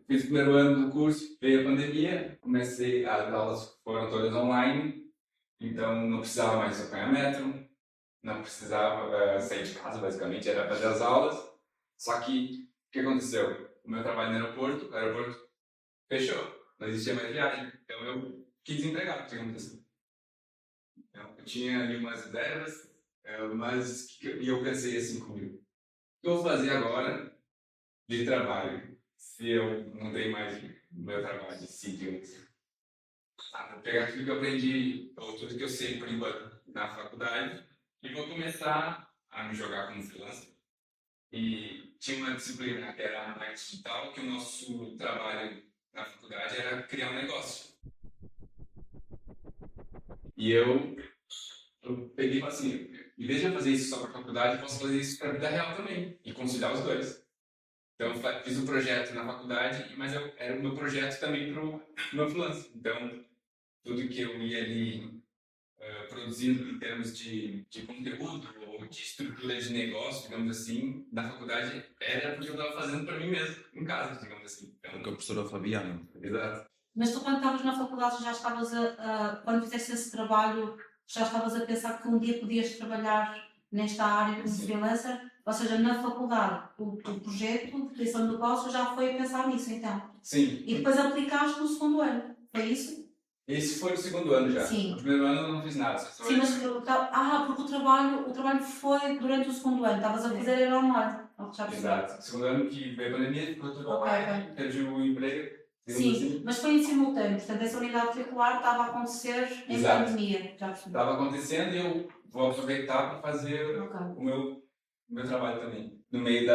Fiz o primeiro ano do curso, veio a pandemia, as aulas foram todas online, então não precisava mais acompanhar metro, não precisava sair de casa, basicamente, era fazer as aulas. Só que, o que aconteceu? O meu trabalho no aeroporto, o aeroporto fechou, não existia mais viagem, então eu fiquei desempregado, digamos assim. Então, eu tinha ali umas reservas, e eu pensei assim comigo, o que eu vou fazer agora de trabalho, se eu não tenho mais o meu trabalho de si, digamos assim? Vou pegar tudo que eu aprendi, ou tudo que eu sei por enquanto na faculdade, e vou começar a me jogar como freelancer. E tinha uma disciplina que era a marketing digital, que o nosso trabalho na faculdade era criar um negócio. E eu peguei e falei assim, em vez de eu fazer isso só para a faculdade, eu posso fazer isso para a vida real também, e conciliar os dois. Então, eu fiz um projeto na faculdade, mas era o meu projeto também para o meu freelance. Então, tudo que eu ia ali produzindo em termos de conteúdo ou de estrutura de negócio, digamos assim, na faculdade, era porque eu estava fazendo para mim mesmo, em casa, digamos assim. Então, Com a professora Fabiana. exato. Mas tu, quando estavas na faculdade, já estavas quando fizeste esse trabalho, já estavas a pensar que um dia podias trabalhar nesta área como freelancer? Ou seja, na faculdade, o projeto de criação de negócio já foi a pensar nisso, então? Sim. E depois aplicaste no segundo ano, foi isso? Esse foi o segundo ano já. Sim. No primeiro ano eu não fiz nada. Sim, mas porque o trabalho foi durante o segundo ano, estavas a fazer era online. Exato. Segundo ano que veio a pandemia, ficou tudo online, perdi o emprego. Sim, assim. mas foi em simultâneo, portanto essa unidade curricular estava a acontecer em pandemia, já percebi. Estava acontecendo e eu vou aproveitar para fazer o meu trabalho também. No meio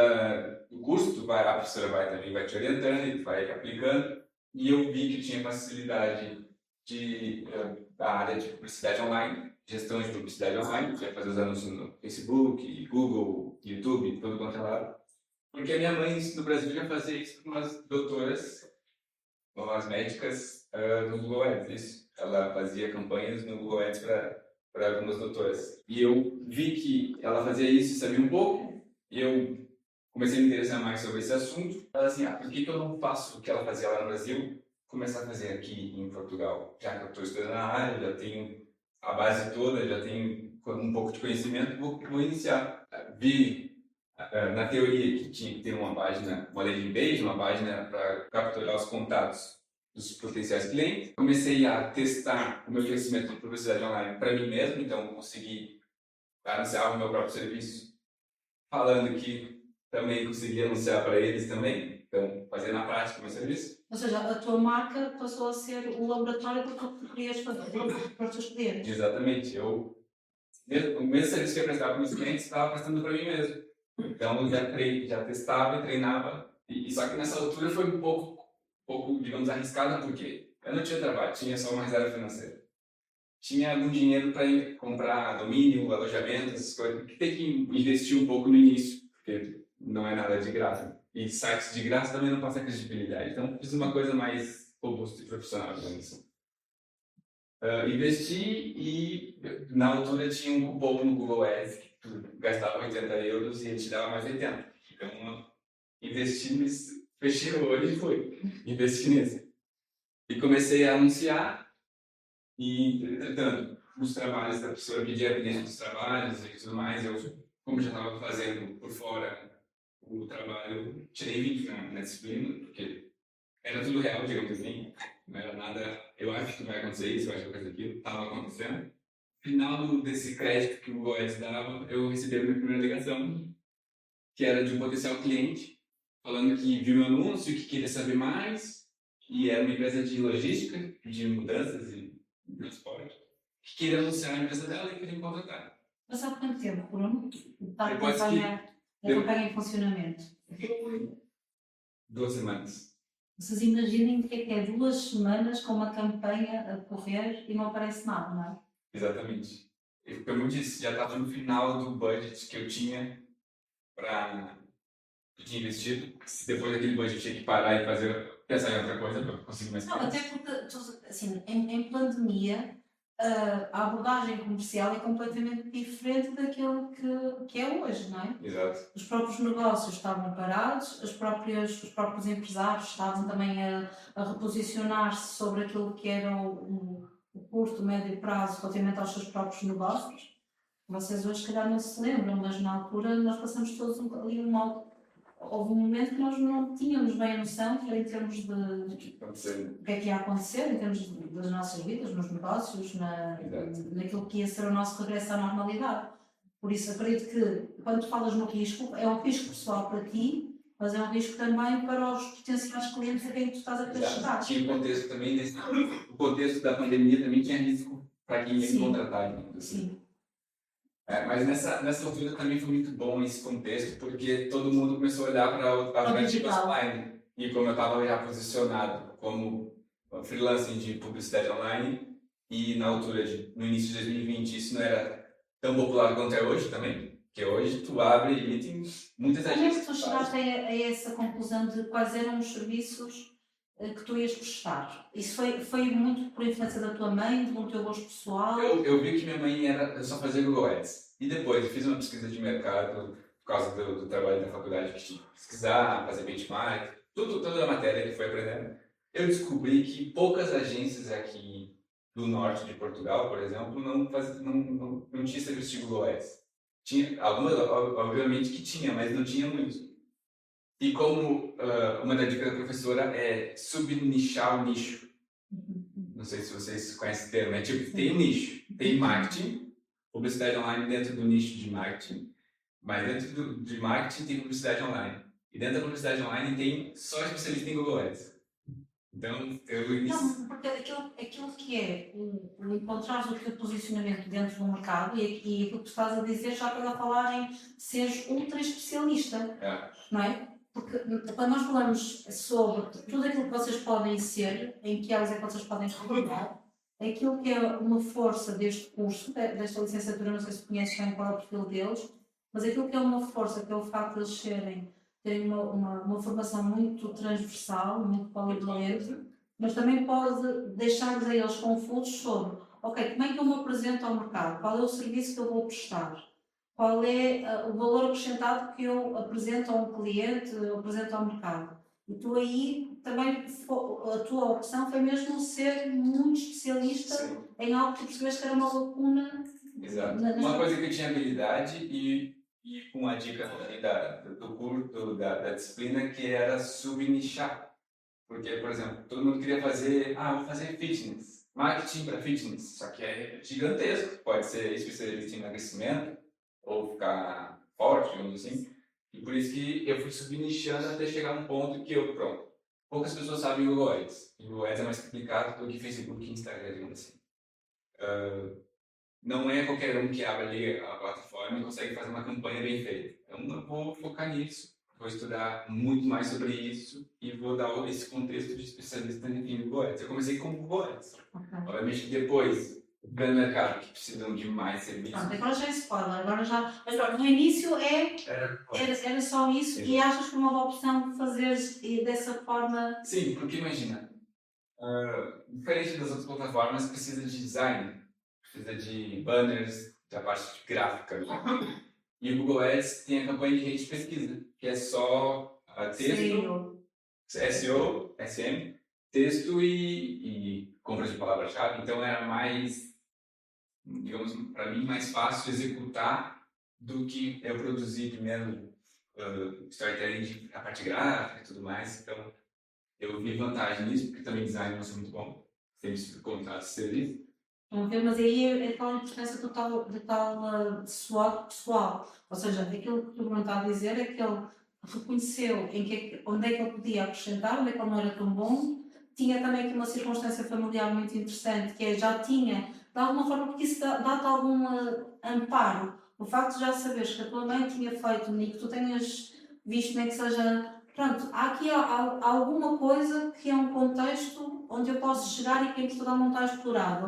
do curso, a professora vai te orientando e vai aplicando. E eu vi que tinha facilidade da área de publicidade online, gestão de publicidade online, que ia fazer os anúncios no Facebook, Google, YouTube, todo quanto é lado. Porque a minha mãe no Brasil já fazia isso com umas doutoras, umas médicas no Google Ads. Isso. Ela fazia campanhas no Google Ads para algumas doutoras. E eu vi que ela fazia isso e sabia um pouco, e eu comecei a me interessar mais sobre esse assunto. Ela assim, por que eu não faço o que ela fazia lá no Brasil, começar a fazer aqui em Portugal? Já que eu estou estudando na área, já tenho a base toda, já tenho um pouco de conhecimento, vou iniciar. Vi na teoria que tinha que ter uma página, uma landing page, uma página para capturar os contatos dos potenciais clientes. Comecei a testar o meu conhecimento de publicidade online para mim mesmo, então consegui anunciar o meu próprio serviço, falando que também consegui anunciar para eles também, então fazer na prática o meu serviço. Ou seja, a tua marca passou a ser o laboratório do que tu querias fazer para os teus clientes. Exatamente, o mesmo serviço que eu prestava para os clientes, estava prestando para mim mesmo. Então eu já testava e treinava, e só que nessa altura foi um pouco, digamos, arriscado, porque eu não tinha trabalho, tinha só uma reserva financeira. Tinha algum dinheiro para comprar domínio, alojamento, essas coisas, que tem que investir um pouco no início, porque não é nada de graça. E sites de graça também não passam credibilidade. Então fiz uma coisa mais robusta e profissional, digamos assim. Investi e na altura tinha um cupom no Google Ads que tu gastava 80 euros e ele te dava mais 80. Então, investi nisso, fechei o olho e fui. Investi nisso. E comecei a anunciar e, entretanto, os trabalhos da professora pedia evidência dos trabalhos e tudo mais. Eu, como já estava fazendo por fora o trabalho, tirei 20 na disciplina, porque era tudo real, digamos assim. Não era nada, eu acho que vai acontecer isso, eu acho que vai acontecer aquilo, estava acontecendo. No final desse crédito que o Google Ads dava, eu recebi a minha primeira ligação, que era de um potencial cliente, falando que viu meu anúncio, que queria saber mais, e era uma empresa de logística, de mudanças e transporte, que queria anunciar a empresa dela e queria me contratar. Passado quanto tempo, Bruno? Está a Depois campanha em funcionamento? 2 semanas. Vocês imaginem o que é 2 semanas com uma campanha a correr e não aparece nada, não é? Exatamente. E, como eu disse, já estava no final do budget que eu tinha que tinha investido. Se depois daquele budget eu tinha que parar e pensar em outra coisa para conseguir mais Não, clientes. até porque, assim, em pandemia, a abordagem comercial é completamente diferente daquilo que é hoje, não é? Exato. Os próprios negócios estavam parados, os próprios empresários estavam também a reposicionar-se sobre aquilo que era o curto, médio prazo relativamente aos seus próprios negócios. Vocês hoje, se calhar, não se lembram, mas na altura nós passamos todos ali um mal. Houve um momento que nós não tínhamos bem a noção em termos de o que é que ia acontecer, em termos das nossas vidas, nos negócios, naquilo que ia ser o nosso regresso à normalidade. Por isso, acredito que quando tu falas no risco, é um risco pessoal para ti, mas é um risco também para os potenciais clientes a quem tu estás a querer chegar. Tinha o contexto também, o contexto da pandemia também tinha risco para quem ia contratar. Sim. Mas nessa altura também foi muito bom esse contexto, porque todo mundo começou a olhar para alternativas online. E como eu estava já posicionado como freelancer de publicidade online, e na altura, no início de 2020, isso não era tão popular quanto é hoje também, porque hoje tu abre e tem muitas agências. Como é que tu chegaste a essa conclusão de quais eram os serviços que tu ias prestar? Isso foi muito por influência da tua mãe, do teu gosto pessoal? Eu vi que minha mãe era só fazer Google Ads. E depois eu fiz uma pesquisa de mercado por causa do trabalho da faculdade, que tinha que pesquisar, fazer benchmark, toda a matéria que foi aprendendo. Eu descobri que poucas agências aqui do norte de Portugal, por exemplo, não tinha serviço de Google Ads. Tinha algumas, obviamente que tinha, mas não tinha muito. E como uma da dica da professora é subnichar o nicho. Não sei se vocês conhecem o termo, é tipo, tem um nicho, tem marketing, publicidade online dentro do nicho de marketing, mas dentro de marketing tem publicidade online. E dentro da publicidade online tem só especialista em Google Ads. Então, Não, porque aquilo que é o encontrar o teu posicionamento dentro do mercado e aquilo que tu estás a dizer já para falar em seres ultra especialista, não é? Porque quando nós falamos sobre tudo aquilo que vocês podem ser, em que áreas é que vocês podem trabalhar, aquilo que é uma força deste curso, desta licenciatura, não sei se conheces bem qual é o perfil deles, mas aquilo que é uma força, que é o facto de eles terem uma formação muito transversal, muito polivalente, mas também pode deixar-lhes a eles confusos sobre, ok, como é que eu me apresento ao mercado? Qual é o serviço que eu vou prestar? Qual é o valor acrescentado que eu apresento a um cliente, apresento ao mercado? E tu aí também, a tua opção foi mesmo ser muito especialista em algo que tu percebeste que era uma lacuna. Exato. Uma coisa que eu tinha habilidade e com a dica do curso, da disciplina, que era subnichar. Porque, por exemplo, todo mundo queria fazer, vou fazer fitness, marketing para fitness, só que é gigantesco. Pode ser especialista em emagrecimento, ou ficar forte, digamos assim. E por isso que eu fui subnichando até chegar a um ponto que pronto, poucas pessoas sabem o Google Ads. E o Google Ads é mais complicado do que Facebook e Instagram, digamos assim. Não é qualquer um que abre ali a plataforma e consegue fazer uma campanha bem feita. Então eu vou focar nisso, vou estudar muito mais sobre isso e vou dar esse contexto de especialista em Google Ads. Eu comecei com Google Ads. Obviamente depois, grande mercado que precisam de mais serviços. Agora já é spoiler, agora já. Mas no início era só isso. Exato. E achas que uma boa opção fazer dessa forma? Sim, porque imagina, diferente das outras plataformas, precisa de design, precisa de banners, da parte de gráfica. E o Google Ads tem a campanha de rede de pesquisa, que é só texto, SEO, SM, texto e compra de palavra-chave. Então era mais, digamos, para mim, mais fácil executar do que eu produzir primeiro storytelling, a parte gráfica e tudo mais. Então eu vi vantagem nisso, porque também design não é muito bom, sempre se contrato de serviço. Mas aí é aquela importância de tal SWOT pessoal. Ou seja, aquilo que tu não está a dizer é que ele reconheceu onde é que ele podia acrescentar, onde é que ele não era tão bom. Tinha também aqui uma circunstância familiar muito interessante, que já tinha, de alguma forma, porque isso dá-te algum amparo. O facto de já saberes que a tua mãe tinha feito e que tu tenhas visto, nem que seja... Pronto, há aqui alguma coisa que é um contexto onde eu posso chegar e que em Portugal não está explorado.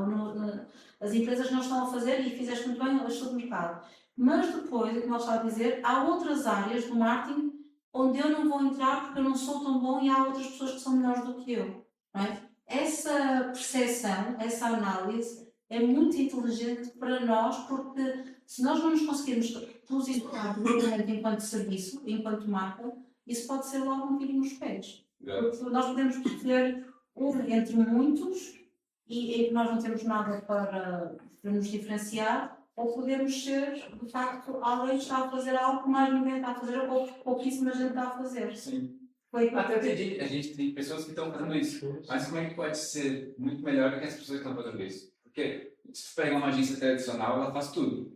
As empresas não estão a fazer e fizeste muito bem o estudo de mercado. Mas depois, como ele está a dizer, há outras áreas do marketing onde eu não vou entrar porque eu não sou tão bom e há outras pessoas que são melhores do que eu. Não é? Essa percepção, essa análise é muito inteligente para nós, porque se nós não nos conseguirmos posicionar realmente enquanto serviço, enquanto marca, isso pode ser logo um tiro nos pés. Porque nós podemos escolher um entre muitos e em que nós não temos nada para nos diferenciar, ou podemos ser, de facto, alguém que está a fazer algo que mais ninguém está a fazer, ou pouquíssima gente está a fazer. Sim. Foi Até a gente tem pessoas que estão fazendo isso, mas como é que pode ser muito melhor do que as pessoas que estão fazendo isso? Porque se você pegar uma agência tradicional, ela faz tudo.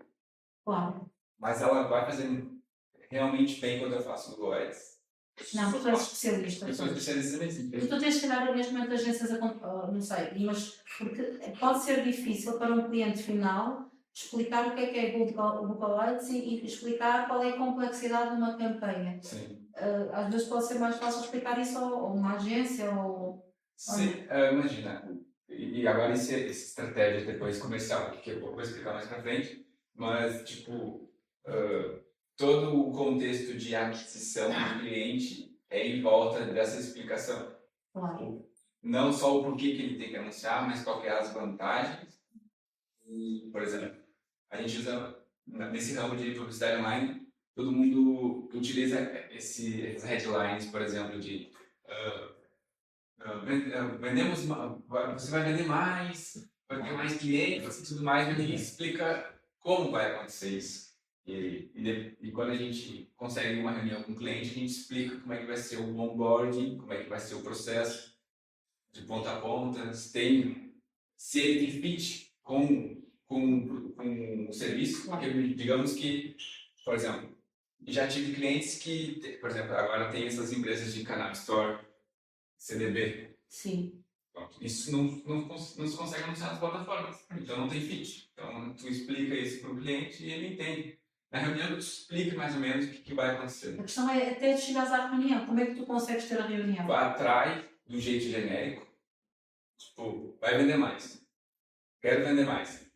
Claro. Mas ela vai fazer realmente bem quando eu faço Google Ads. Não, tu és especialista. Eu sou especialista nisso. Tu tens que dar mesmo agências a não sei, mas porque pode ser difícil para um cliente final explicar o que é Google Ads e explicar qual é a complexidade de uma campanha. Sim. Às vezes pode ser mais fácil explicar isso a uma agência ou... Sim, imagina. E agora essa estratégia depois comercial, que eu vou explicar mais pra frente, mas tipo, todo o contexto de aquisição do cliente é em volta dessa explicação. Claro. Não só o porquê que ele tem que anunciar, mas qual que é as vantagens. E, por exemplo, a gente usa, nesse ramo de publicidade online, todo mundo utiliza essas headlines, por exemplo, de vendemos, você vai vender mais, vai ter mais clientes e tudo mais, mas ninguém explica como vai acontecer isso. E quando a gente consegue uma reunião com o cliente, a gente explica como é que vai ser o onboarding, como é que vai ser o processo de ponta a ponta, se ele tem fit com o serviço, porque digamos que, por exemplo, já tive clientes que, por exemplo, agora tem essas empresas de Cannabis Store, CDB. Sim. Isso não se consegue anunciar nas plataformas, então não tem fit. Então tu explica isso para o cliente e ele entende. Na reunião tu explica mais ou menos o que vai acontecer. A questão é até de chegares à reunião, como é que tu consegues ter a reunião? Atrai do jeito genérico, tipo, vai vender mais. Quero vender mais.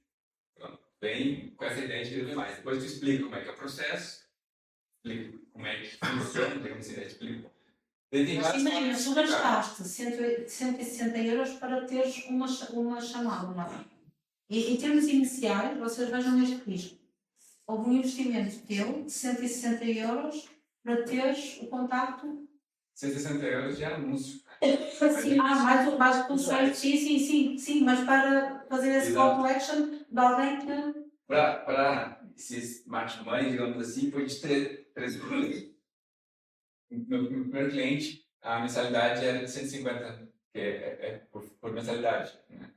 Pronto. Vem com essa ideia de vender mais. Depois tu explica como é que é o processo, explica como é que funciona, tem essa ideia, explica. Mas imagina, tu gastaste 160 euros para teres uma chamada, não é? Em termos iniciais, vocês vejam este risco. Houve um investimento teu de 160 euros para teres o contacto. 160 euros de anúncio. Sim, mais o conceito, sim, mas para fazer esse call to action de alguém que... Para esses marketing money, digamos assim, foi de 3 euros. Meu primeiro cliente, a mensalidade era de 150, que é por mensalidade. Né?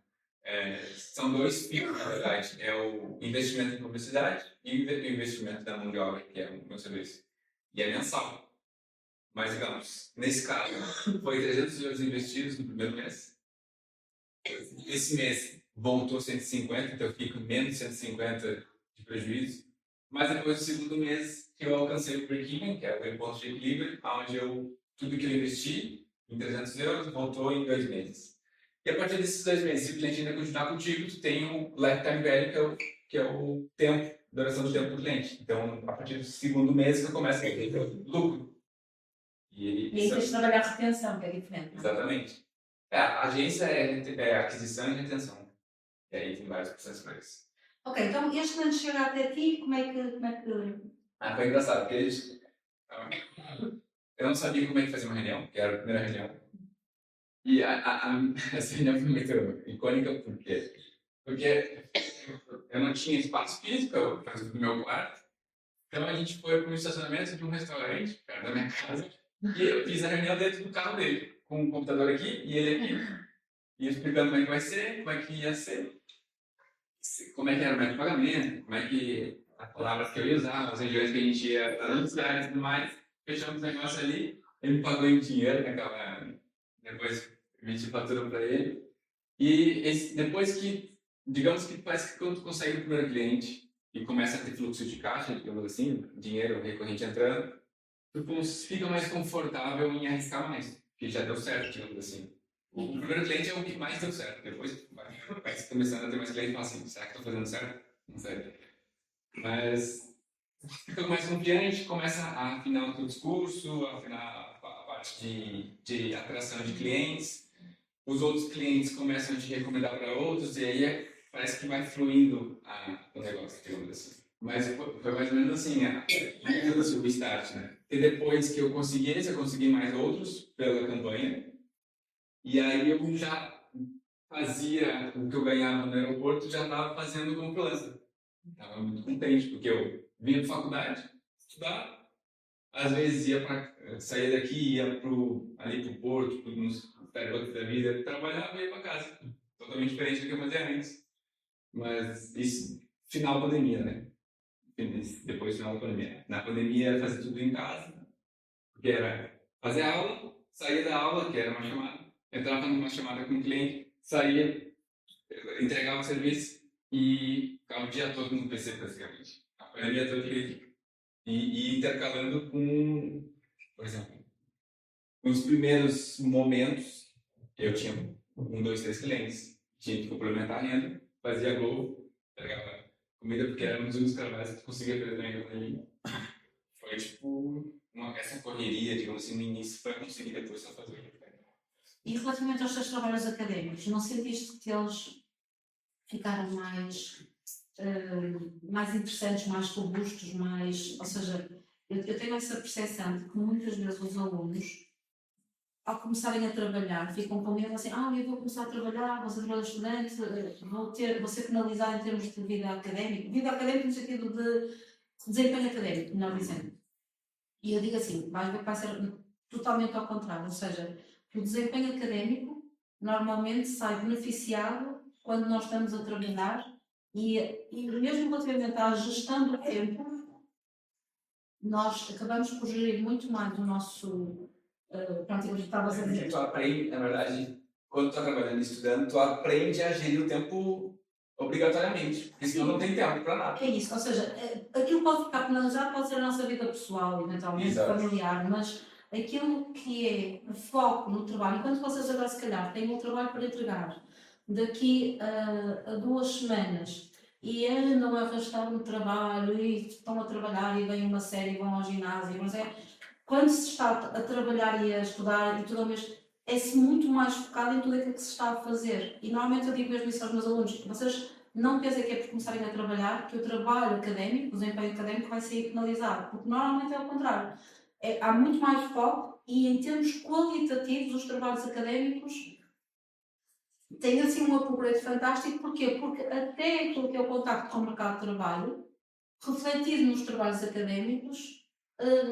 São dois picos, na verdade. É o investimento em publicidade e o investimento da mão de obra, que é o meu serviço. E é mensal. Mas, digamos, nesse caso, foi 300 euros investidos no primeiro mês. Esse mês voltou 150, então eu fico menos 150 de prejuízo. Mas depois do segundo mês, eu alcancei o break-even, que é o ponto de equilíbrio, onde tudo que eu investi em 300 euros voltou em 2 meses. E a partir desses 2 meses, se o cliente ainda continuar contigo, tu tem o lifetime value, que é o tempo, duração do tempo do cliente. Então, a partir do segundo mês, tu começa a ter lucro. E aí tens de trabalhar a retenção, que é diferente. Não? Exatamente. A agência é aquisição e retenção. E aí tem vários processos para isso. Ok, então este cliente chega até ti, como é que... Foi engraçado, porque eu não sabia como é que fazia uma reunião, que era a primeira reunião. E essa reunião foi muito icônica, porque eu não tinha espaço físico, eu fazia no meu quarto. Então a gente foi para um estacionamento de um restaurante, perto da minha casa, e eu fiz a reunião dentro do carro dele, com o computador aqui e ele aqui. E explicando como é que vai ser, como é que ia ser, como é que era o método de pagamento, como é que as palavras que eu ia usar, as regiões que a gente ia anunciar e tudo mais. Fechamos o negócio ali, ele me pagou em dinheiro, depois emiti fatura para ele. E depois que, digamos que parece que quando tu consegue o primeiro cliente e começa a ter fluxo de caixa, digamos assim, dinheiro recorrente entrando, tu fica mais confortável em arriscar mais, porque já deu certo, digamos assim. O primeiro cliente é o que mais deu certo. Depois vai começando a ter mais clientes e fala assim, será que estou fazendo certo? Não sei. Mas fica mais confiante, começa a afinar o teu discurso, a afinar a parte de atração de clientes. Os outros clientes começam a te recomendar para outros e aí parece que vai fluindo o negócio, digamos assim. Mas foi mais ou menos assim, o start, né? E depois que eu consegui mais outros pela campanha. E aí eu já fazia o que eu ganhava no aeroporto, já estava fazendo como freelancer. Estava muito contente, porque eu vinha para faculdade, estudar, às vezes saía daqui, ia ali pro Porto, nos aeroportos da vida, trabalhava e ia para casa. Totalmente diferente do que eu fazia antes. Mas isso, final da pandemia, né? Depois do final da pandemia. Na pandemia era fazer tudo em casa, porque era fazer aula, sair da aula, que era uma chamada, entrava numa chamada com o cliente, saía, entregava o serviço e ficava o dia todo no PC, basicamente. A pandemia toda e intercalando com, por exemplo, nos primeiros momentos, eu tinha 2, 3 clientes, tinha que complementar a renda, fazia Globo, entregava comida, porque era um dos únicos trabalhos que eu conseguia fazer também com ele. Foi tipo essa correria, digamos assim, no início, para conseguir depois só fazer. E relativamente aos teus trabalhos académicos, não sentiste que eles ficaram mais interessantes, mais robustos, ou seja, eu tenho essa percepção de que muitas vezes os alunos, ao começarem a trabalhar, ficam com medo assim, eu vou começar a trabalhar, vou ser trabalhador estudante, vou ser penalizado em termos de vida académica no sentido de desempenho académico, melhor dizendo. E eu digo assim, vais ver que vai ser totalmente ao contrário, ou seja, o desempenho académico normalmente sai beneficiado quando nós estamos a trabalhar e mesmo relativamente à gestão do tempo, nós acabamos por gerir muito mais o nosso... pronto, eu estava a dizer... Tu aprende, na verdade, quando tu está trabalhando e estudando, tu aprende a gerir o tempo obrigatoriamente, porque senão não tem tempo para nada. É isso, ou seja, aquilo pode ficar penalizado, pode ser a nossa vida pessoal, eventualmente. Exato. Familiar, mas aquilo que é foco no trabalho, enquanto vocês agora se calhar têm um trabalho para entregar daqui a 2 semanas e andam a arrastar no trabalho e estão a trabalhar e vêm uma série e vão ao ginásio, mas quando se está a trabalhar e a estudar e tudo ao mesmo, é-se muito mais focado em tudo aquilo que se está a fazer. E normalmente eu digo mesmo isso aos meus alunos, vocês não pensem que é por começarem a trabalhar que o trabalho académico, o desempenho académico vai ser penalizado, porque normalmente é o contrário. Há muito mais foco e em termos qualitativos os trabalhos académicos têm assim um upgrade fantástico. Porquê? Porque até aquilo que é o contacto com o mercado de trabalho, refletido nos trabalhos académicos,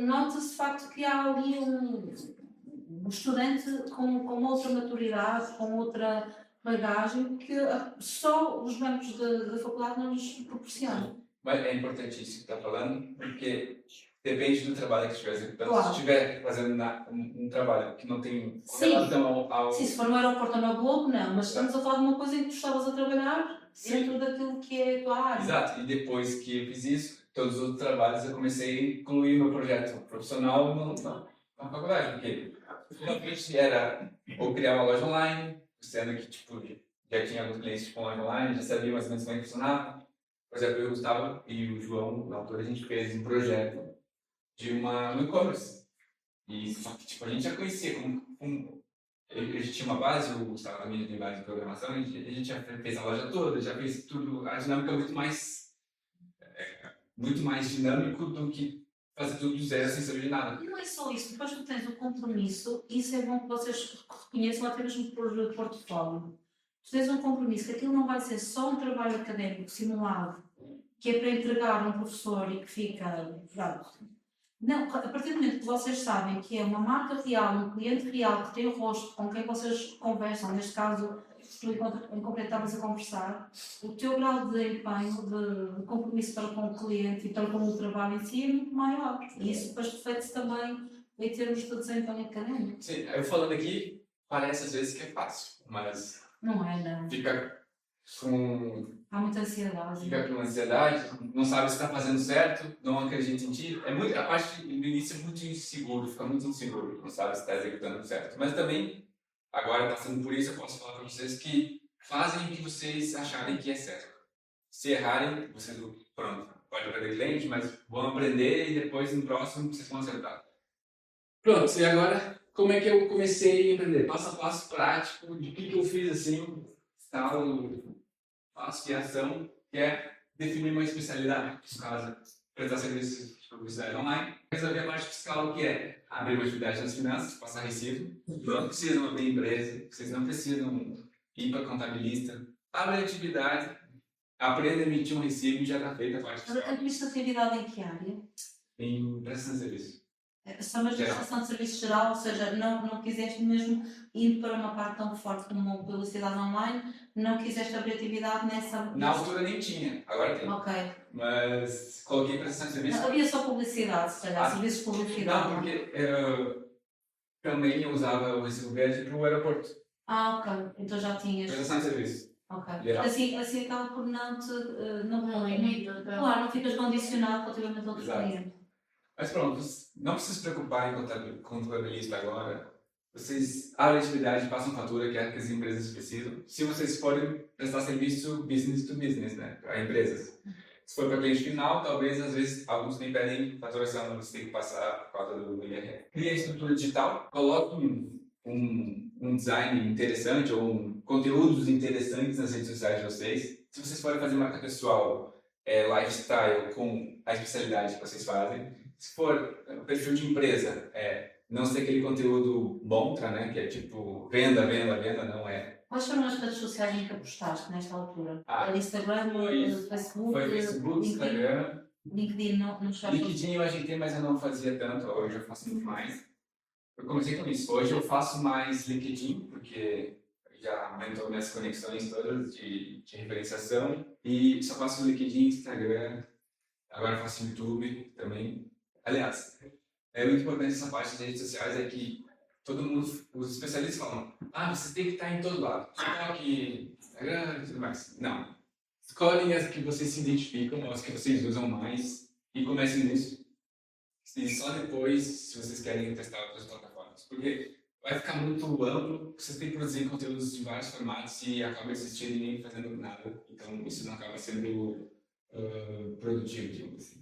nota-se de facto que há ali um estudante com outra maturidade, com outra bagagem que só os bancos da faculdade não nos proporcionam. Mas é importante isso que está falando, porque depende do trabalho que estiver executando. Claro. Se estiver fazendo um trabalho que não tem relação ao... Sim, se for no aeroporto ou na Globo, não. Mas estamos a falar de uma coisa em que tu estavas a trabalhar dentro daquilo que é a tua área. Exato. E depois que eu fiz isso, todos os outros trabalhos eu comecei a incluir meu projeto profissional na faculdade. Porque finalmente era ou criar uma loja online, sendo que tipo, já tinha alguns clientes com loja online, já sabia mais ou menos como é que funcionava. Por exemplo, eu, Gustavo e o João, na altura, a gente fez um projeto de um e-commerce. E só que tipo, a gente já conhecia a gente tinha uma base, o Gustavo também tem base de programação, a gente já fez a loja toda, já fez tudo, a dinâmica é muito mais dinâmico do que fazer tudo do zero sem saber de nada. E não é só isso, depois tu tens o compromisso, isso é bom que vocês reconheçam até mesmo por portfólio. Tu tens um compromisso, que aquilo não vai ser só um trabalho académico simulado, que é para entregar um professor e que fica... Não, a partir do momento que vocês sabem que é uma marca real, um cliente real, que tem o rosto com quem vocês conversam, neste caso, tu em concreto estavas a conversar, o teu grau de empenho, de compromisso para com o cliente e para com o trabalho em si é muito maior. E isso depois reflete-se também em termos de desempenho académico. Sim, eu falando aqui, parece às vezes que é fácil, mas... Não é, não. Fica com... Há muita ansiedade. Fica com ansiedade, não sabe se está fazendo certo, não acredita em ti. A parte do início é muito inseguro, fica muito inseguro, não sabe se está executando certo. Mas também, agora passando por isso, eu posso falar para vocês que fazem o que vocês acharem que é certo. Se errarem, vocês, pronto, pode perder cliente, mas vão aprender e depois no próximo vocês vão acertar. Pronto, e agora, como é que eu comecei a empreender? Passo a passo prático, de que eu fiz assim, tal... auxiliação, que é definir uma especialidade, no caso, prestar serviços de publicidade online. Resolver a parte fiscal, que é abrir uma atividade nas finanças, passar recibo. Não precisam abrir empresa, vocês não precisam ir para contabilista. Abre a atividade, aprenda a emitir um recibo e já está feita a parte fiscal. Administratividade em que área? Em prestação de serviço. Só uma prestação de serviço geral, ou seja, não quiseste mesmo ir para uma parte tão forte como publicidade online, não quiseste abrir atividade nessa... Na altura nem tinha, agora tem. Ok. Mas coloquei prestação de serviço. Havia só publicidade, se calhar, serviços de publicidade. Não, porque também eu usava o recibo verde para o aeroporto. Ok. Então já tinhas... Prestação de serviço. Ok. Assim acaba por não te... Claro, não ficas condicionado relativamente ao outro cliente. Mas pronto, não precisa se preocupar em contabilista agora. Vocês abrem a atividade, passam fatura, que é que as empresas precisam. Se vocês forem prestar serviço business to business, né, para empresas. Se for para cliente final, talvez, às vezes, alguns nem pedem faturação, você tem que passar por causa do IRR. Cria a estrutura digital, coloque um design interessante ou conteúdos interessantes nas redes sociais de vocês. Se vocês forem fazer marca pessoal, lifestyle, com a especialidade que vocês fazem. Se for perfil de empresa, não ser aquele conteúdo montra, né, que é tipo venda, não é. Quais foram as redes sociais em que apostaste nesta altura? Instagram, Facebook? Foi Facebook, Instagram. LinkedIn não chegaste? LinkedIn eu ajeitei, mas eu não fazia tanto, hoje eu faço muito mais. Eu comecei com isso, hoje eu faço mais LinkedIn, porque já aumentou minhas conexões todas de referenciação, e só faço LinkedIn, Instagram, agora faço YouTube também. Aliás, é muito importante essa parte das redes sociais, é que todo mundo, os especialistas falam, você tem que estar em todo lado, TikTok, Instagram e tudo mais. Não. Escolhem as que vocês se identificam, as que vocês usam mais, e comecem nisso. E só depois, se vocês querem testar outras plataformas. Porque vai ficar muito amplo, vocês têm que produzir conteúdos de vários formatos e acaba existindo e nem fazendo nada. Então, isso não acaba sendo produtivo, digamos assim.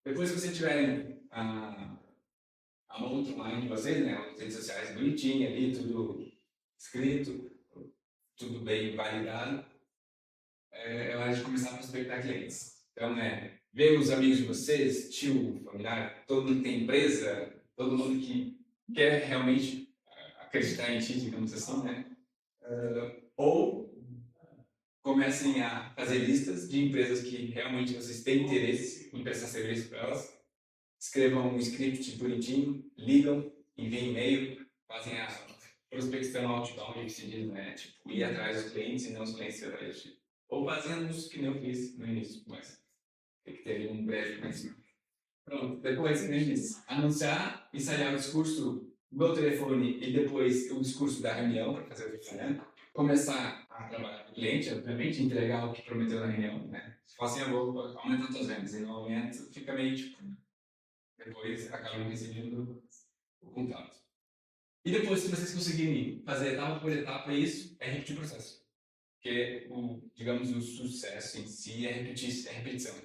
Depois que vocês tiverem a montra online de vocês, né, as redes sociais bonitinha ali, tudo escrito, tudo bem validado, é hora de começar a prospectar clientes. Então, ver os amigos de vocês, tio, familiar, todo mundo que tem empresa, todo mundo que quer realmente acreditar em ti, digamos assim, né? Ou comecem a fazer listas de empresas que realmente vocês têm interesse em prestar serviço para elas. Escrevam um script bonitinho, ligam, enviem e-mail, fazem a prospecção outbound, que se diz, né? Tipo, ir atrás dos clientes e não os clientes atrás de ti. Ou fazendo isso que eu fiz no início, mas tem que ter um breve conhecimento. Pronto, depois, como eu disse, anunciar, ensaiar o discurso do telefone e depois o discurso da reunião para fazer o telefonema. Começar a trabalhar com o cliente, obviamente, entregar o que prometeu na reunião, né? Se for assim, eu vou aumentar suas vendas. E no momento fica meio tipo. Depois acabam recebendo o contato. E depois, se vocês conseguirem fazer etapa por etapa isso, é repetir o processo. Porque, digamos, o sucesso em si é repetição.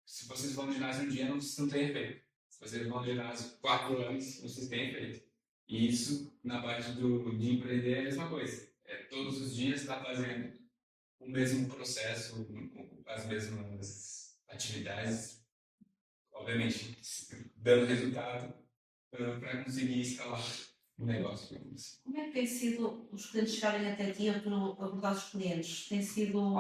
Se vocês vão no ginásio um dia, vocês não têm efeito. Se vocês vão no ginásio 4 anos, vocês têm efeito. E isso, na parte de empreender, é a mesma coisa. Todos os dias está fazendo o mesmo processo, as mesmas atividades, obviamente, dando resultado para conseguir escalar o negócio. Como é que tem sido os clientes chegarem até ti a abordar os clientes? Tem sido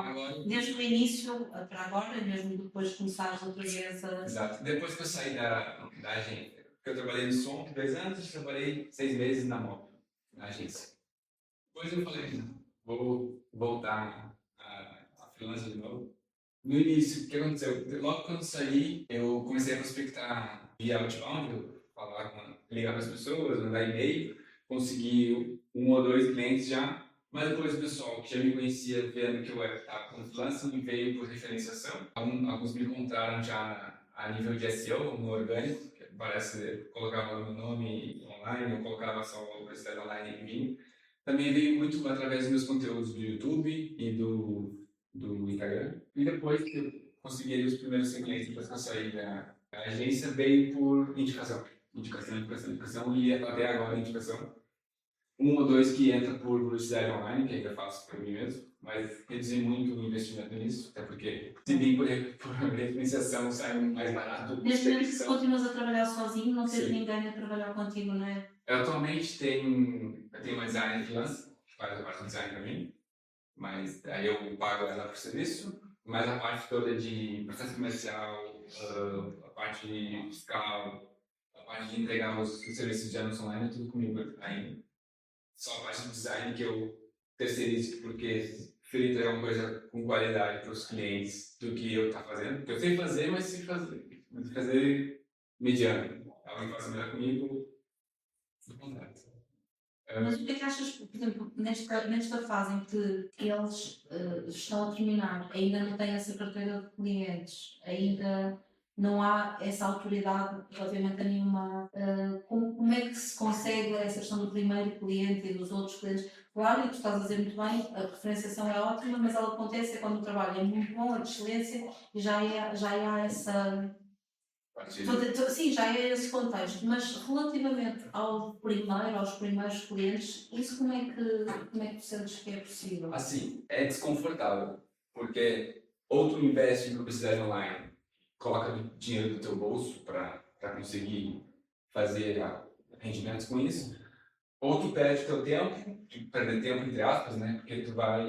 desde o início para agora, mesmo depois de começares outra vez a... Exato. Depois que eu saí da agência, porque eu trabalhei no som por 2 anos, trabalhei 6 meses na moto, na agência. Depois eu falei, vou voltar a freelancer de novo. No início, o que aconteceu? Logo quando saí, eu comecei a prospectar via outbound, ligar para as pessoas, mandar e-mail, consegui 1 ou 2 clientes já, mas depois o pessoal que já me conhecia, vendo que eu estava com freelancer, me veio por referenciação. Alguns me encontraram já a nível de SEO, no orgânico, que parece colocava o meu nome online, eu colocava só a publicidade online em mim. Também veio muito através dos meus conteúdos do YouTube e do Instagram. E depois que eu consegui os primeiros clientes, depois que eu saí da agência, veio por indicação. Indicação, e até agora indicação. um ou dois que entra por publicidade online, que ainda faço para mim mesmo, mas reduzir muito o investimento nisso, até porque se vir por referenciação sai mais barato. Neste momento continuas a trabalhar sozinho, não tens Sim. ninguém a trabalhar contigo, não é? Eu atualmente tenho uma designer freelance, que faz a parte do design para mim, mas aí eu pago ela por serviço, mas a parte toda de processo comercial, a parte fiscal, a parte de entregar os serviços de anúncio online, é tudo comigo ainda. Só a parte do design que eu terceirizo, porque prefiro entregar uma coisa com qualidade para os clientes do que eu estar fazendo. Porque eu sei fazer, mas sei fazer mediano. Alguém faz melhor comigo, do contrato. Mas o que é que achas, por exemplo, nesta fase em que eles estão a terminar, ainda não têm essa carteira de clientes, ainda não há essa autoridade relativamente a nenhuma. Como é que se consegue essa questão do primeiro cliente e dos outros clientes? Claro, e tu estás a dizer muito bem, a referenciação é ótima, mas ela acontece quando o trabalho é muito bom, é de excelência, e já há essa. Sim, já é esse contexto, mas relativamente aos primeiros clientes, isso como é que tu sentes que é possível? Assim, é desconfortável, porque ou tu investe em publicidade online, coloca dinheiro do teu bolso para conseguir fazer rendimentos com isso, ou tu perde teu tempo, perder tempo entre aspas, né? Porque tu vai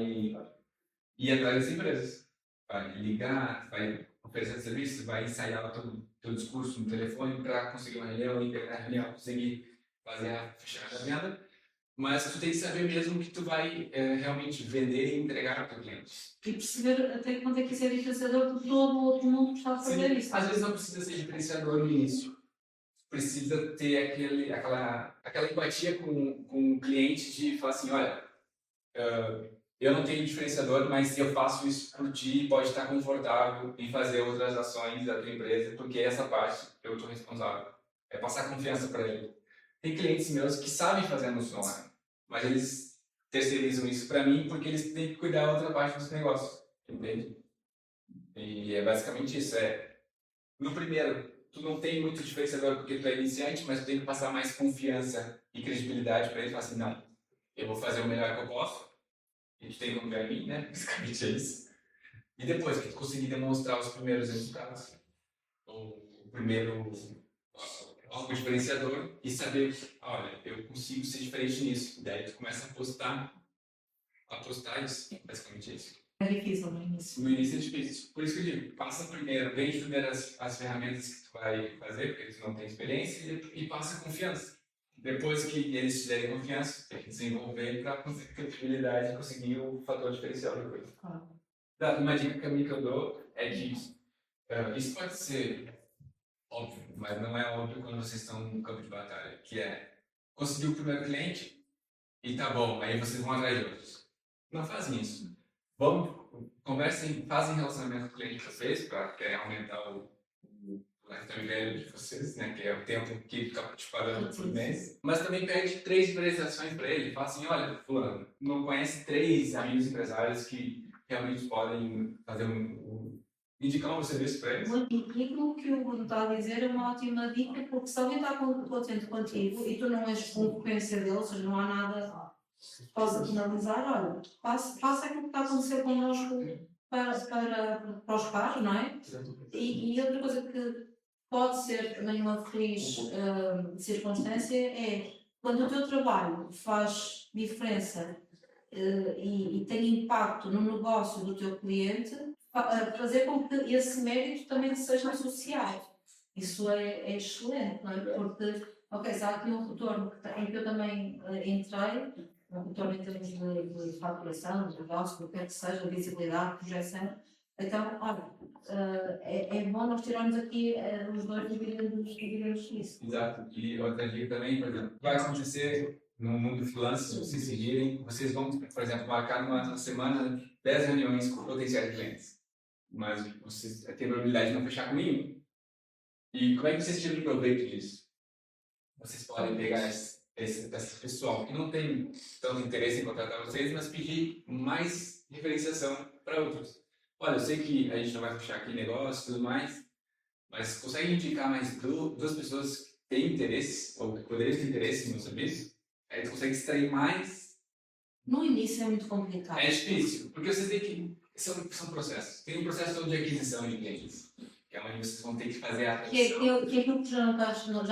ir atrás das empresas, vai ligar, vai oferecer serviço, vai ensaiar o teu discurso no telefone para conseguir uma reunião, ir pegar a reunião, conseguir fechar a venda. Mas tu tem que saber mesmo que tu vai realmente vender e entregar para o teu cliente. E perceber até quanto é que isso é diferenciador de todo o outro mundo que está a fazer isso. Às vezes não precisa ser diferenciador no início. Precisa ter aquela empatia com o cliente de falar assim, olha, eu não tenho diferenciador, mas se eu faço isso por ti, pode estar confortável em fazer outras ações da tua empresa, porque essa parte eu estou responsável. É passar confiança para ele. Tem clientes meus que sabem fazer anúncio online, mas eles terceirizam isso para mim porque eles têm que cuidar da outra parte dos negócios, entende? E é basicamente isso. No primeiro, tu não tem muito diferenciador porque tu é iniciante, mas tu tem que passar mais confiança e credibilidade para ele. Falar assim, não, eu vou fazer o melhor que eu posso, a gente tem que confiar em mim, né? Basicamente é isso. E depois que tu conseguir demonstrar os primeiros resultados, o primeiro algo diferenciador e saber, olha, eu consigo ser diferente nisso. Daí tu começa a apostar isso, basicamente isso. É difícil no início. No início é difícil. Por isso que eu digo, passa primeiro, vende primeiro as ferramentas que tu vai fazer, porque tu não tem experiência, e passa confiança. Depois que eles te derem confiança, tem que desenvolver para conseguir credibilidade e conseguir o fator diferencial depois. Claro. Uma dica que eu dou é que isso pode ser óbvio, mas não é óbvio quando vocês estão no campo de batalha, que é conseguir o primeiro cliente e tá bom, aí vocês vão atrás de outros. Não fazem isso. Conversem, fazem relacionamento com o cliente de vocês para querer aumentar o lifetime value de vocês, né, que é o tempo que fica te pagando por mês. Mas também pede 3 visualizações para ele. Fala assim, olha, fulano, não conhece 3 amigos empresários que realmente podem fazer indicar um serviço para eles? E aquilo que o Bruno está a dizer é uma ótima dica, porque se alguém está contente contigo e tu não és concorrência dele, ou seja, não há nada que possa penalizar, olha, faça aquilo que está a acontecer connosco para os pares, não é? E outra coisa que pode ser também uma feliz circunstância é quando o teu trabalho faz diferença e tem impacto no negócio do teu cliente, fazer com que esse mérito também seja associado. Isso é excelente, não é? Porque, ok, se há aqui um retorno em que eu também entrei, um retorno em termos de faturação, de negócio, do que é que seja, visibilidade, projeção, então, olha, é bom nós tirarmos aqui os dois dividendos disso. Exato. E outra dica também, por exemplo, vai acontecer no mundo freelance, se vocês seguirem, vocês vão, por exemplo, marcar numa semana 10 reuniões com potenciais clientes. Mas vocês têm a probabilidade de não fechar com nenhum. E como é que vocês tiram proveito disso? Vocês podem pegar esse pessoal que não tem tanto interesse em contratar vocês, mas pedir mais diferenciação para outros. Olha, eu sei que a gente não vai fechar aqui negócio e tudo mais, mas consegue indicar mais duas pessoas que têm interesse, ou poderiam ter interesse no serviço? Aí tu consegue extrair mais. No início é muito complicado. É difícil, porque vocês têm que... São processos. Tem um processo todo de aquisição de clientes, que é onde vocês vão ter que fazer a Que é aquisição. aquilo que já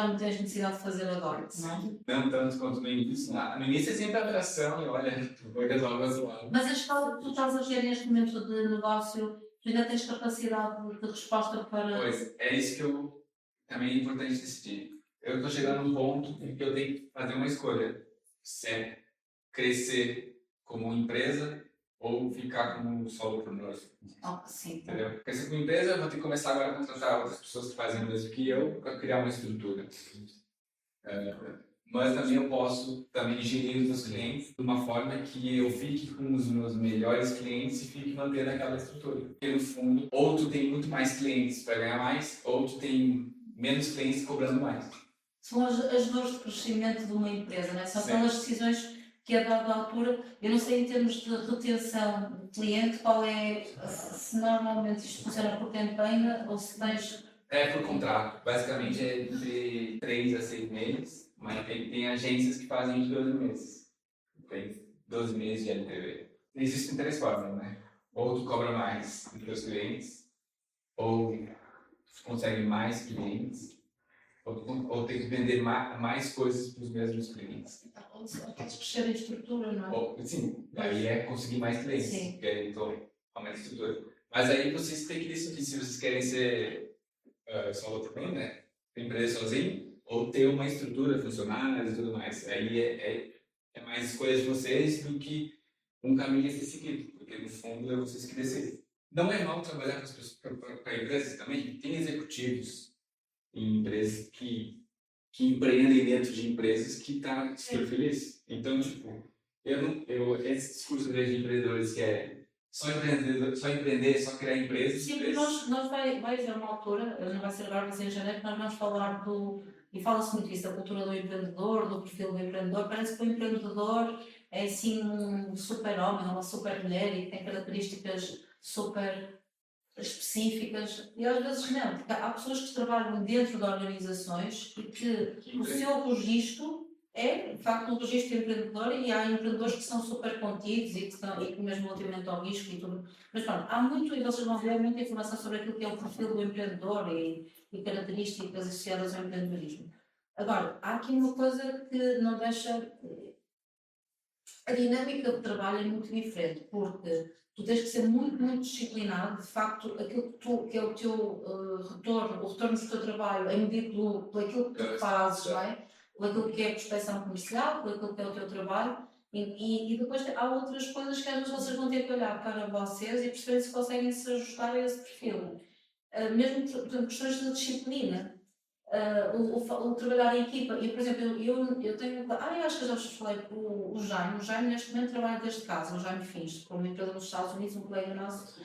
não tens necessidade de fazer agora, não é? Não tanto quanto no início. No início é sempre a atração e olha, tu vai resolver o lado. Mas a escala que tu estás a ver neste momento de negócio, tu ainda tens capacidade de resposta para... Pois, é isso que eu também é importante decidir. Eu estou chegando num ponto em que eu tenho que fazer uma escolha. Se é crescer como empresa ou ficar como solopreneur. Sim. Entendeu? Crescer como empresa, eu vou ter que começar agora a contratar outras pessoas que fazem o mesmo que eu para criar uma estrutura. Mas também eu posso gerir os meus clientes de uma forma que eu fique com os meus melhores clientes e fique mantendo aquela estrutura. Porque no fundo, ou tu tem muito mais clientes para ganhar mais, ou tu tem menos clientes cobrando mais. São as dores de crescimento de uma empresa, né? São aquelas decisões que a dada altura, eu não sei em termos de retenção de cliente, qual é, se normalmente isto funciona por campanha ou se tens... É por contrato, basicamente é de 3 a 6 meses, mas tem agências que fazem de 12 meses. Tem 12 meses de LTV. Existem 3 formas, né? Ou tu cobra mais dos teus clientes, ou tu consegue mais clientes, ou tem que vender mais coisas para os mesmos clientes. Ou podes crescer a estrutura, não é? Sim, aí é conseguir mais clientes, porque aí então aumenta a estrutura. Mas aí vocês têm que decidir se vocês querem ser solopreneur, né? Empresa sozinho, ou ter uma estrutura, funcionários e tudo mais. Aí é mais escolha de vocês do que um caminho a ser seguido, porque no fundo é vocês que decidem. Não é mal trabalhar com as pessoas, para empresas também. Tem executivos em empresas que empreendem dentro de empresas que estão super felizes. Então, tipo, esse discurso de empreendedores que é só empreender, só criar empresas. Sim, porque nós vai haver uma altura, não vai ser agora, vai ser em janeiro, que nós vamos falar e fala-se muito isso, da cultura do empreendedor, do perfil do empreendedor. Parece que o empreendedor é assim um super-homem, uma super-mulher e tem características super específicas, e às vezes não, porque há pessoas que trabalham dentro de organizações e que o seu registro é, de facto, um registro empreendedor, e há empreendedores que são super contidos e que mesmo relativamente ao risco e tudo. Mas pronto, há muito, e vocês vão ver muita informação sobre aquilo que é o perfil do empreendedor e características associadas ao empreendedorismo. Agora, há aqui uma coisa que não deixa... A dinâmica de trabalho é muito diferente, porque tu tens que ser muito, muito disciplinado. De facto, aquilo que é o teu retorno, o retorno do teu trabalho é medido por aquilo que tu fazes, não é? Por aquilo que é a prospecção comercial, por aquilo que é o teu trabalho. E depois há outras coisas que às vezes vocês vão ter que olhar para vocês e perceber se conseguem se ajustar a esse perfil. Mesmo, por exemplo, questões de disciplina. O trabalhar em equipa. Por exemplo, eu tenho... eu acho que eu já vos falei com o Jaime. O Jaime neste momento trabalha desde casa, o Jaime Fins, com uma empresa nos Estados Unidos, um colega nosso.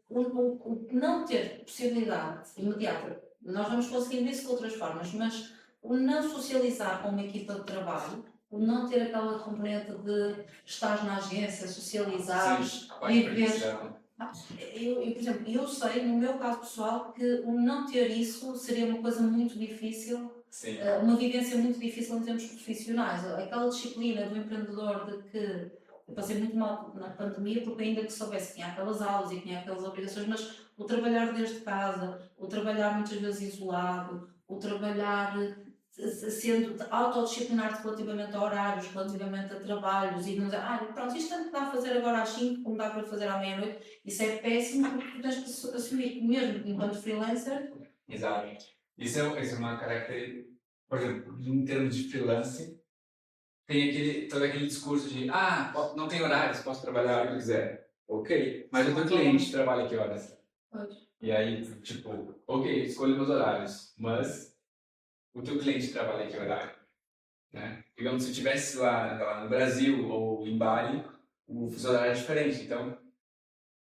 O não ter possibilidade imediata, nós vamos conseguindo isso de outras formas, mas o não socializar com uma equipa de trabalho, o não ter aquela componente de estar na agência, socializar, viver... por exemplo, eu sei, no meu caso pessoal, que o não ter isso seria uma coisa muito difícil, uma vivência muito difícil em termos profissionais. Aquela disciplina do empreendedor de que eu passei muito mal na pandemia, porque ainda que soubesse que tinha aquelas aulas e que tinha aquelas obrigações, mas o trabalhar desde casa, o trabalhar muitas vezes isolado, o trabalhar sendo autodisciplinar relativamente a horários, relativamente a trabalhos, e não dizer, pronto, isto tanto dá a fazer agora às 5 como dá para fazer à meia-noite, isso é péssimo, porque tu tens que assumir, mesmo enquanto freelancer. Exato. Isso é uma característica, por exemplo, em termos de freelancer, tem todo aquele discurso de, não tem horários, posso trabalhar a hora que eu quiser. Ok, mas o teu cliente trabalha que horas? E aí, tipo, ok, escolho meus horários, mas o teu cliente trabalha em que horário, né? Digamos, se eu estivesse lá no Brasil ou em Bali, o fuso horário é diferente. Então,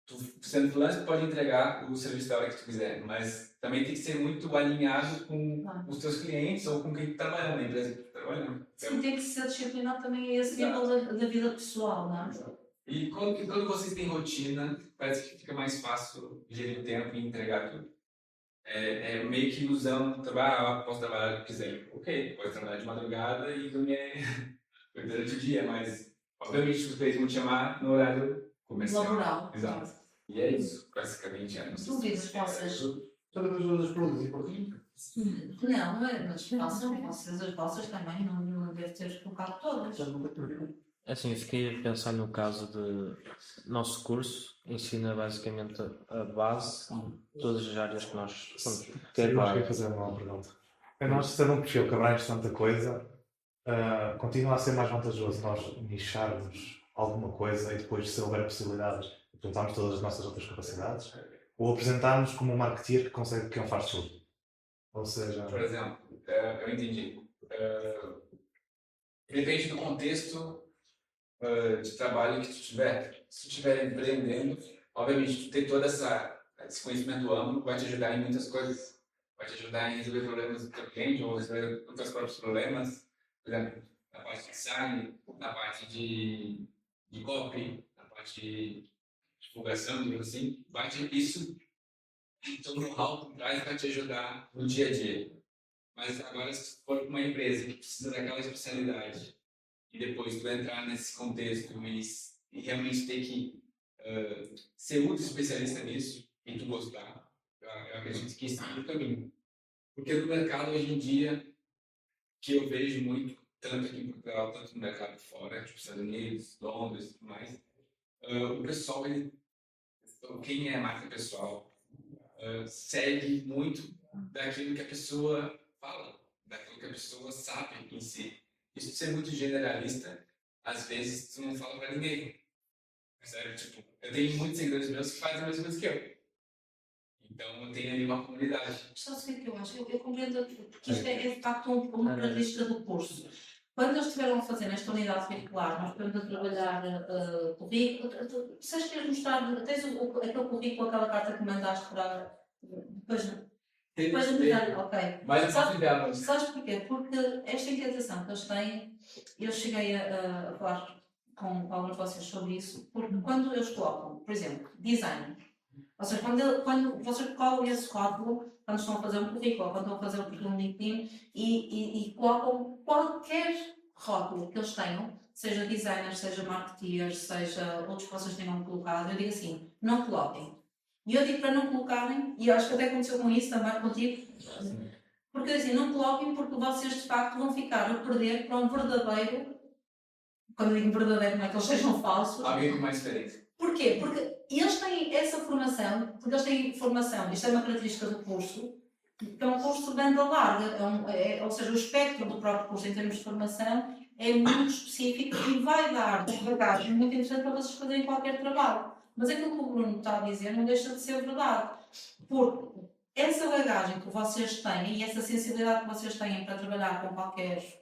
tu sendo freelancer, pode entregar o serviço da hora que tu quiser, mas também tem que ser muito alinhado com os teus clientes ou com quem tu trabalha na empresa que tu tá trabalhando. Sim, tem que ser disciplinado também a esse nível da vida pessoal, não é? E quando vocês têm rotina, parece que fica mais fácil gerir o tempo e entregar tudo. É meio que ilusão de trabalhar, posso trabalhar o que quiser. Ok, pode trabalhar de madrugada e dormir durante o dia, mas obviamente os clientes vão te chamar no horário comercial. Laboral. Exato. E é isso, basicamente. Duvido que vocês. Todas as outras perguntas importantes. Não, mas façam vocês, as vossas também, não deve ter colocado todas. Assim, eu fiquei a pensar no caso de nosso curso ensina basicamente a base de todas as áreas que nós vamos ter. Eu queria fazer uma pergunta. A nós, sendo um perfil que abrange tanta coisa, continua a ser mais vantajoso nós nicharmos alguma coisa e depois, se houver possibilidades, apresentarmos todas as nossas outras capacidades, ou apresentarmos como um marketeer que consegue, que faz tudo. Ou seja... Por exemplo, eu entendi. Depende do contexto de trabalho que tu tiver. Se tu estiver empreendendo, obviamente, tu ter todo esse conhecimento amplo vai te ajudar em muitas coisas. Vai te ajudar em resolver problemas do teu cliente ou resolver os teus próprios problemas. Por exemplo, na parte de design, na parte de copy, na parte de divulgação, digamos assim. Isso, então, o know-how por trás vai te ajudar no dia a dia. Mas agora, se for uma empresa que precisa daquela especialidade e depois tu entrar nesse contexto e realmente ter que ser muito especialista nisso e tu gostar, eu acredito que esse é o caminho. Porque no mercado hoje em dia, que eu vejo muito, tanto aqui em Portugal, tanto no mercado fora, tipo Estados Unidos, Londres e tudo mais, o pessoal, quem é marca pessoal, segue muito daquilo que a pessoa fala, daquilo que a pessoa sabe em si. Isso de ser muito generalista, às vezes tu não fala pra ninguém. Sério, tipo, eu tenho muitos seguidores meus que fazem a mesma coisa que eu. Então eu tenho ali uma comunidade. Sabe o que eu acho? Eu compreendo que isto é de facto uma característica do curso. Quando eles estiveram a fazer nesta unidade curricular, nós estamos a trabalhar currículo, se queres mostrar, tens aquele currículo, aquela carta que mandaste para... Depois de me ok. Mas sabes porquê? Porque esta inquietação que eles têm, eu cheguei a falar com alguns de vocês sobre isso, porque quando eles colocam, por exemplo, design, ou seja, quando vocês colocam esse rótulo, quando estão a fazer um currículo, quando estão a fazer um perfil no LinkedIn e colocam qualquer rótulo que eles tenham, seja designers, seja marketeers, seja outros que vocês tenham colocado, eu digo assim, não coloquem. E eu digo para não colocarem, e acho que até aconteceu com isso também contigo, porque assim, não coloquem porque vocês de facto vão ficar a perder para um verdadeiro, quando digo verdadeiro não é que eles sejam falsos. Alguém mais diferente. Porquê? Porque eles têm essa formação, porque eles têm formação, isto é uma característica do curso, que é um curso de banda larga, ou seja, o espectro do próprio curso em termos de formação é muito específico e vai dar bagagem muito interessante para vocês fazerem qualquer trabalho. Mas aquilo que o Bruno está a dizer não deixa de ser verdade, porque essa bagagem que vocês têm e essa sensibilidade que vocês têm para trabalhar com qualquer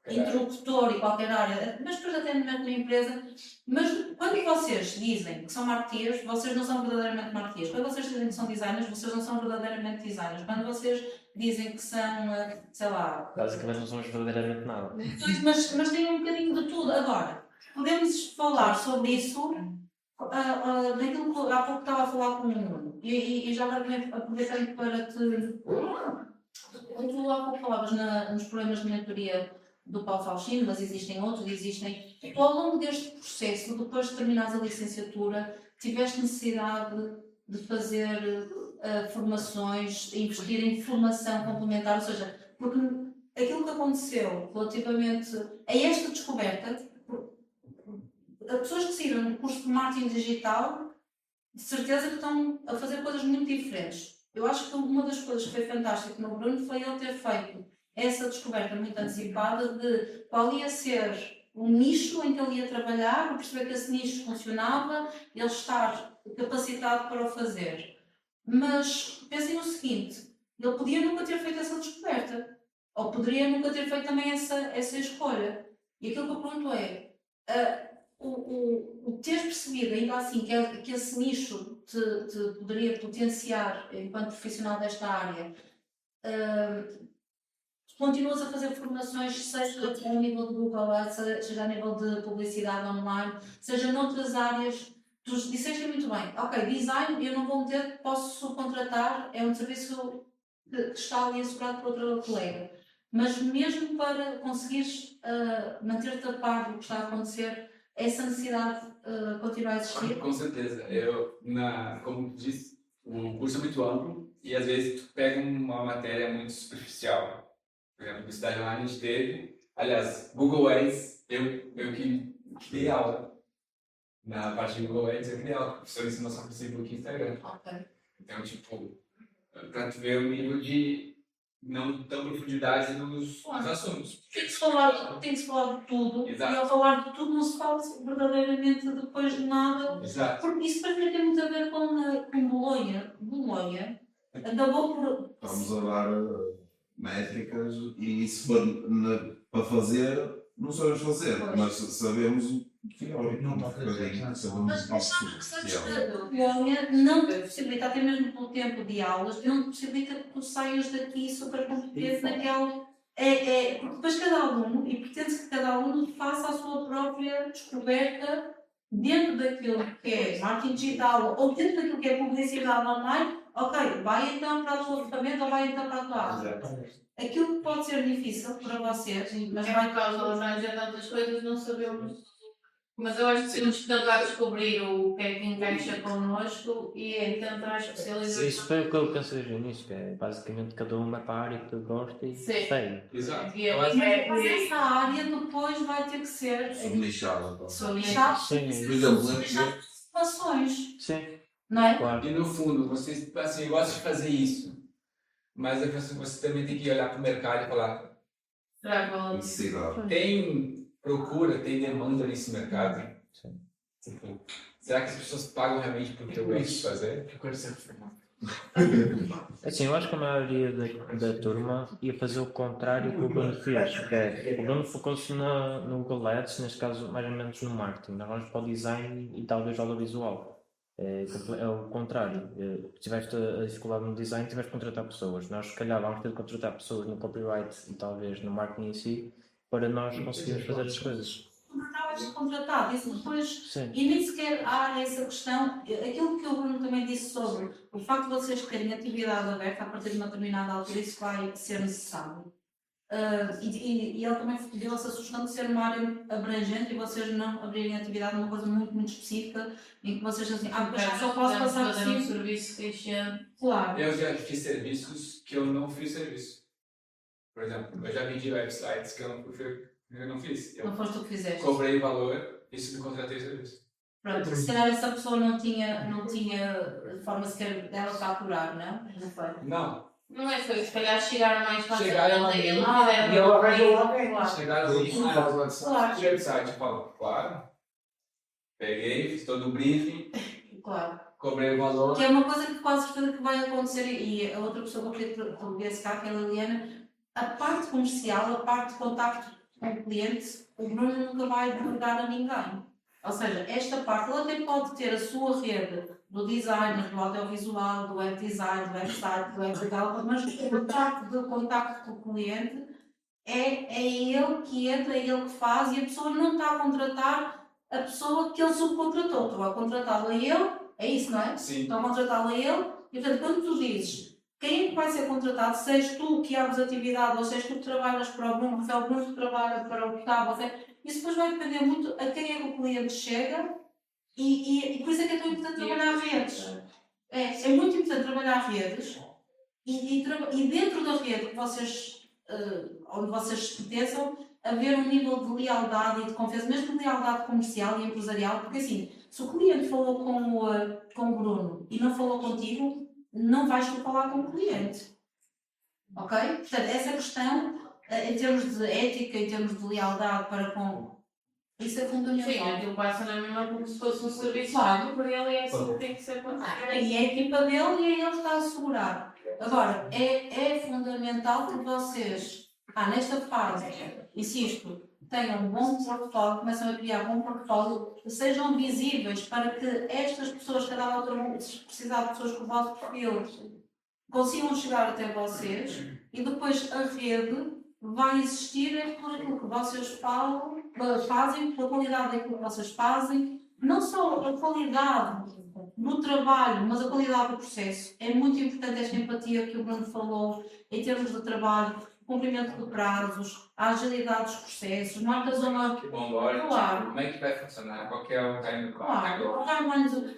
interlocutor e qualquer área, mas depois até mesmo na empresa, mas quando vocês dizem que são marketeers, vocês não são verdadeiramente marketeers. Quando vocês dizem que são designers, vocês não são verdadeiramente designers. Quando vocês dizem que são, sei lá... Basicamente não somos verdadeiramente nada. Mas têm um bocadinho de tudo. Agora, podemos falar sobre isso daquilo que há pouco estava a falar com o Nuno. E já agora aproveitei para te... Tu há pouco falavas nos problemas de mentoria do Paulo Faustino, mas existem outros, Tu, ao longo deste processo, depois de terminares a licenciatura, tiveste necessidade de fazer formações, investir em formação complementar, ou seja, porque aquilo que aconteceu relativamente a esta descoberta, as pessoas que saíram do curso de marketing digital, de certeza que estão a fazer coisas muito diferentes. Eu acho que uma das coisas que foi fantástica no Bruno foi ele ter feito essa descoberta muito antecipada de qual ia ser o nicho em que ele ia trabalhar, perceber que esse nicho funcionava, ele estar capacitado para o fazer. Mas pensem no seguinte, ele podia nunca ter feito essa descoberta, ou poderia nunca ter feito também essa escolha. E aquilo que eu pergunto é, o teres percebido ainda assim que esse nicho te poderia potenciar enquanto profissional desta área, continuas a fazer formações, seja a nível de Google Ads, seja a nível de publicidade online, seja noutras áreas tu disseste muito bem, ok, design eu não vou meter, posso subcontratar, é um serviço que está ali assegurado por outro colega. Mas mesmo para conseguires manter-te a par do que está a acontecer, essa necessidade continua a existir? Com certeza. Como tu disse, o curso é muito amplo e às vezes tu pega uma matéria muito superficial. Por exemplo, publicidade online a gente teve. Aliás, Google Ads, eu que dei aula. Na parte de Google Ads, eu criei aula. O professor ensinou só por Facebook e Instagram. Ok. Então, tipo, pra tu ver o nível de não tão profundidade nos assuntos. Tem que se falar de tudo. Exato. E ao falar de tudo não se fala verdadeiramente depois de nada. Exato. Porque isso para mim tem muito a ver com Bolonha. Bolonha acabou por... Estamos a dar métricas e se for para fazer, não sabemos fazer, mas sabemos o teórico, um bocadinho, sabemos o nosso teórico. Bolonha não te possibilita, até mesmo pelo tempo de aulas, não te possibilita que tu saias daqui super competente naquela... Porque depois cada aluno, e pretende-se que cada aluno faça a sua própria descoberta dentro daquilo que é marketing digital ou dentro daquilo que é publicidade online. Ok, vai então para a tua ferramenta ou vai então para a tua área. Aquilo que pode ser difícil para vocês, mas É vai por causa de arranjar tantas coisas, não sabemos. Mas eu acho que temos que tentar descobrir o que é que encaixa connosco e é tentar especializar. Isso foi o que eu pensei desde o início, que é basicamente cada um vai para a área que gosta e Sim. segue. Exato. E mas essa área depois vai ter que ser Subnichado. lixado Sim, Por exemplo, situações, sim, não é? claro. E no fundo, você assim, gosta de fazer isso, mas você também tem que olhar para o mercado e falar: será que vale? necessidade. tem procura, tem demanda nesse mercado? Sim. Tipo, será que as pessoas pagam realmente por que eu gosto de fazer? Eu quero ser reformado. Assim, eu acho que a maioria da turma ia fazer o contrário que o Bruno fez, que é, o Bruno focou-se no Google Ads, neste caso mais ou menos no marketing, nós vamos para o design e talvez audiovisual. É o contrário, tiveste a dificuldade no design, tiveste de contratar pessoas, nós se calhar vamos ter de contratar pessoas no copyright e talvez no marketing em si, para nós conseguirmos fazer as coisas. Contratado, isso depois, Sim. e nem sequer há essa questão, aquilo que o Bruno também disse sobre o facto de vocês terem atividade aberta a partir de uma determinada altura, isso vai ser necessário. E ele também deu essa sugestão de ser uma área abrangente e vocês não abrirem atividade numa coisa muito, muito específica, em que vocês dizem, mas só posso passar por fazer um cima. serviço queixante. Claro. Eu já fiz serviços que eu não fiz serviço. Por exemplo, eu já vendi websites que eu não fiz. Eu Não foste tu que fizeste. cobrei valor e subcontratei o serviço. Pronto, se calhar essa pessoa não tinha forma sequer dela faturar, não? Não foi? Não. Não é só isso, se calhar chegaram mais fácil. Chegaram a ele mim. fizeram E ele arranjou alguém. alguém. Chegaram ali, Claro. website, eu falo, claro. Peguei, fiz todo o briefing, Claro. cobrei o valor. Que é uma coisa que quase certeza que vai acontecer, e a outra pessoa que eu queria trazer cá, que é a Liliana, a parte comercial, a parte de contacto com o cliente, o Bruno nunca vai delegar a ninguém. Ou seja, esta parte, ele até pode ter a sua rede do design, do audiovisual, do web design, do website, do web development, mas a parte do contacto com o cliente é ele que entra, é ele que faz, e a pessoa não está a contratar a pessoa que ele subcontratou, estão a contratá-lo a ele, é isso, não é? Sim. Estão a contratá-lo a ele, e portanto, quando tu dizes quem é que vai ser contratado, se és tu que abres atividade, ou se és tu que trabalhas para o Bruno, se é o Bruno que trabalha para o Gustavo, isso depois vai depender muito a quem é que o cliente chega, e por isso é que é tão importante trabalhar redes. É muito importante trabalhar redes, e dentro da rede que vocês, onde vocês pertençam, haver um nível de lealdade e de confiança, mesmo de lealdade comercial e empresarial, porque assim, se o cliente falou com o Bruno e não falou contigo, não vais tu falar com o cliente. Ok? Portanto, essa questão, em termos de ética, em termos de lealdade para com... Isso é fundamental. Sim, aquilo passa na mesma como se fosse um serviço Claro. pago, por ele é assim que tem que ser passado. E é a equipa dele e é ele que está a assegurar. Agora, é fundamental que vocês, nesta fase, insisto, tenham um bom portfólio, começam a criar um bom portfólio, sejam visíveis para que estas pessoas, cada altura vão precisar de pessoas com o vosso perfil, consigam chegar até vocês, e depois a rede vai existir por aquilo que vocês fazem, pela qualidade daquilo que vocês fazem, não só a qualidade do trabalho, mas a qualidade do processo. É muito importante esta empatia que o Bruno falou em termos de trabalho, o cumprimento de prazos, a agilidade dos processos, marcas uma. Que bom, agora, Claro. como é que vai funcionar? Qual que é o time? Claro,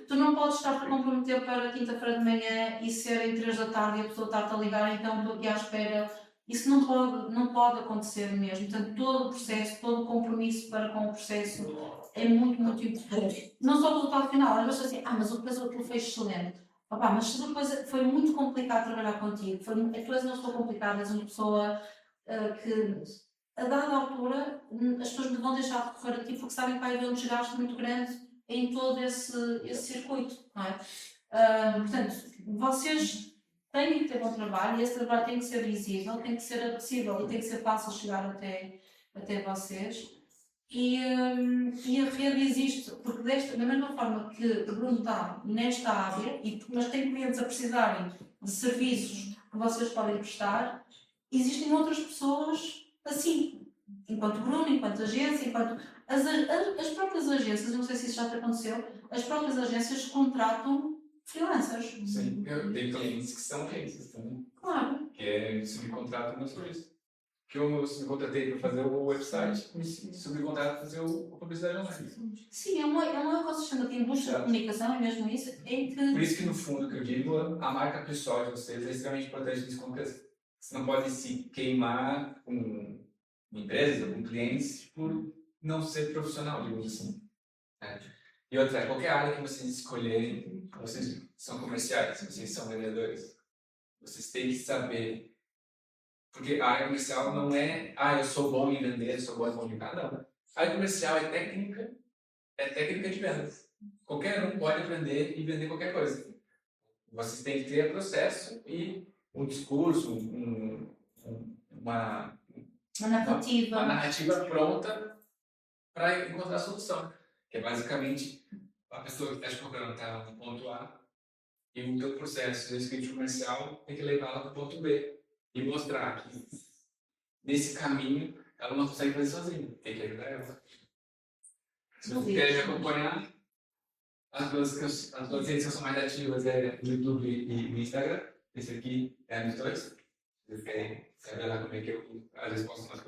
tu não podes estar a comprometer para quinta-feira de manhã e ser em 3 da tarde e a pessoa está-te a ligar, então estou aqui à espera. Isso não pode acontecer mesmo. Portanto, todo o processo, todo o compromisso para com o processo é muito, muito importante. Não só o resultado final, às vezes assim, mas depois aquilo foi excelente. Opa, mas se depois foi muito complicado trabalhar contigo, tu és uma pessoa complicada, és uma pessoa que a dada altura as pessoas me vão deixar de recorrer a ti porque sabem que vai haver um desgaste muito grande em todo esse circuito, não é? Portanto, vocês têm que ter bom trabalho e esse trabalho tem que ser visível, tem que ser acessível e tem que ser fácil chegar até vocês. E a rede existe, porque da mesma forma que o Bruno está nesta área, mas tem clientes a precisarem de serviços que vocês podem prestar, existem outras pessoas assim, enquanto Bruno, enquanto agência, enquanto as próprias agências, eu não sei se isso já te aconteceu, as próprias agências contratam freelancers. Sim, eu tenho clientes que são agências também, Claro. que é subcontrato meus serviços. Que eu subcontratei para fazer o website, me subcontrato para fazer a publicidade online. Sim, é um ecossistema de indústria de comunicação, é mesmo isso, em que... Por isso que, no fundo, que eu digo, a marca pessoal de vocês é extremamente importante nesse contexto. Você não pode se queimar com empresas ou com clientes por não ser profissional, digamos assim. E outra, qualquer área que vocês escolherem, vocês são comerciais, vocês são vendedores. Vocês têm que saber. Porque a área comercial não é, eu sou bom em vender, sou bom em comunicar, não. A área comercial é técnica de vendas. Qualquer um pode aprender e vender qualquer coisa. Vocês têm que ter processo e um discurso, uma narrativa pronta para encontrar a solução. Que é basicamente a pessoa que está te procurando está no ponto A e o teu processo de escrita comercial tem que levá-la para o ponto B. E mostrar que nesse caminho ela não consegue fazer sozinha, tem que ajudar ela. Se você quer me acompanhar, as duas redes que são mais ativas é o YouTube e o Instagram. Esse aqui é nos dois. Se vocês querem saber lá como é que eu às vezes posto umas